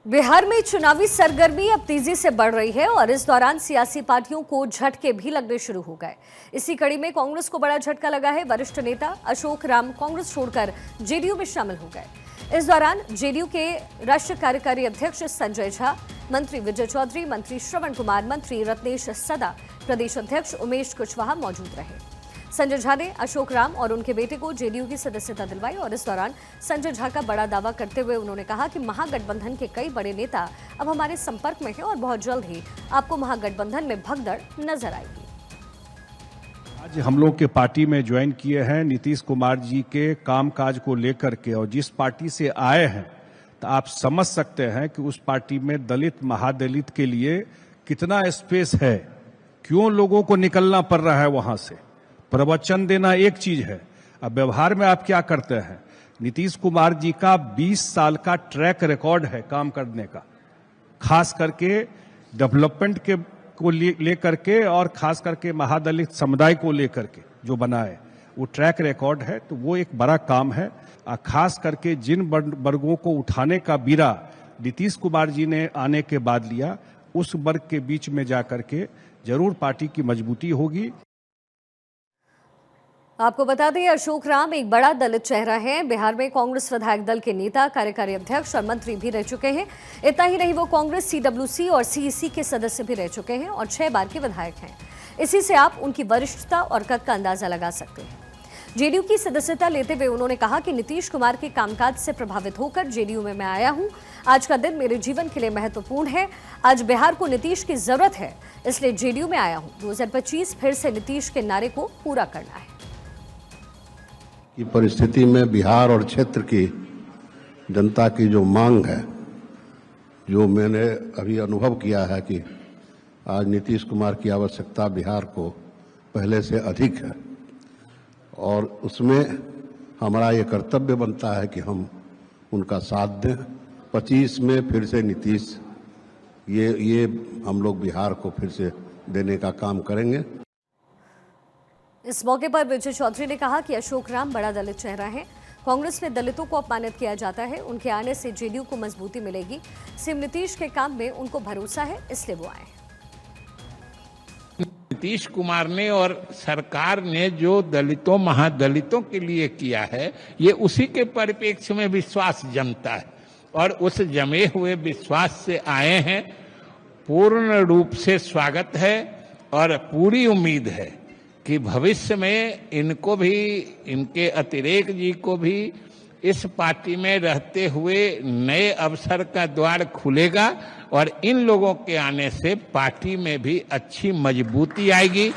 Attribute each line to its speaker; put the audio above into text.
Speaker 1: बिहार में चुनावी सरगर्मी अब तेजी से बढ़ रही है और इस दौरान सियासी पार्टियों को झटके भी लगने शुरू हो गए। इसी कड़ी में कांग्रेस को बड़ा झटका लगा है। वरिष्ठ नेता अशोक राम कांग्रेस छोड़कर जेडीयू में शामिल हो गए। इस दौरान जेडीयू के राष्ट्रीय कार्यकारी अध्यक्ष संजय झा, मंत्री विजय चौधरी, मंत्री श्रवण कुमार, मंत्री रत्नेश सदा, प्रदेश अध्यक्ष उमेश कुशवाहा मौजूद रहे। संजय झा ने अशोक राम और उनके बेटे को जेडीयू की सदस्यता दिलवाई और इस दौरान संजय झा का बड़ा दावा करते हुए उन्होंने कहा कि महागठबंधन के कई बड़े नेता अब हमारे संपर्क में हैं और बहुत जल्द ही आपको महागठबंधन में भगदड़ नजर आएगी।
Speaker 2: आज हम लोग के पार्टी में ज्वाइन किए हैं नीतीश कुमार जी के कामकाज को लेकर के, और जिस पार्टी से आए हैं तो आप समझ सकते हैं कि उस पार्टी में दलित महादलित के लिए कितना स्पेस है, क्यों लोगों को निकलना पड़ रहा है वहां से। प्रवचन देना एक चीज है, अब व्यवहार में आप क्या करते हैं। नीतीश कुमार जी का 20 साल का ट्रैक रिकॉर्ड है काम करने का, खास करके डेवलपमेंट के को लेकर के और खास करके महादलित समुदाय को लेकर के जो बना है वो ट्रैक रिकॉर्ड है, तो वो एक बड़ा काम है। खास करके जिन वर्गों को उठाने का बीड़ा नीतीश कुमार जी ने आने के बाद लिया, उस वर्ग के बीच में जाकर के जरूर पार्टी की मजबूती होगी।
Speaker 1: आपको बता दें, अशोक राम एक बड़ा दलित चेहरा है। बिहार में कांग्रेस विधायक दल के नेता, कार्यकारी अध्यक्ष और मंत्री भी रह चुके हैं। इतना ही नहीं, वो कांग्रेस सीडब्ल्यूसी और सीईसी के सदस्य भी रह चुके हैं और 6 बार के विधायक हैं। इसी से आप उनकी वरिष्ठता और कद का अंदाजा लगा सकते हैं। जेडीयू की सदस्यता लेते हुए उन्होंने कहा कि नीतीश कुमार के कामकाज से प्रभावित होकर जेडीयू में मैं आया हूं। आज का दिन मेरे जीवन के लिए महत्वपूर्ण है। आज बिहार को नीतीश की जरूरत है, इसलिए जेडीयू में आया हूं। 2025 फिर से नीतीश के नारे को पूरा करना है।
Speaker 3: की परिस्थिति में बिहार और क्षेत्र की जनता की जो मांग है, जो मैंने अभी अनुभव किया है कि आज नीतीश कुमार की आवश्यकता बिहार को पहले से अधिक है, और उसमें हमारा ये कर्तव्य बनता है कि हम उनका साथ दें। 25 में फिर से नीतीश, ये हम लोग बिहार को फिर से देने का काम करेंगे।
Speaker 1: इस मौके पर विजय चौधरी ने कहा कि अशोक राम बड़ा दलित चेहरा है। कांग्रेस में दलितों को अपमानित किया जाता है, उनके आने से जेडीयू को मजबूती मिलेगी। सीएम नीतीश के काम में उनको भरोसा है, इसलिए वो आए।
Speaker 4: नीतीश कुमार ने और सरकार ने जो दलितों महादलितों के लिए किया है, ये उसी के परिप्रेक्ष्य में विश्वास जमता है और उस जमे हुए विश्वास से आए हैं। पूर्ण रूप से स्वागत है और पूरी उम्मीद है कि भविष्य में इनको भी, इनके अतिरेक जी को भी इस पार्टी में रहते हुए नए अवसर का द्वार खुलेगा और इन लोगों के आने से पार्टी में भी अच्छी मजबूती आएगी।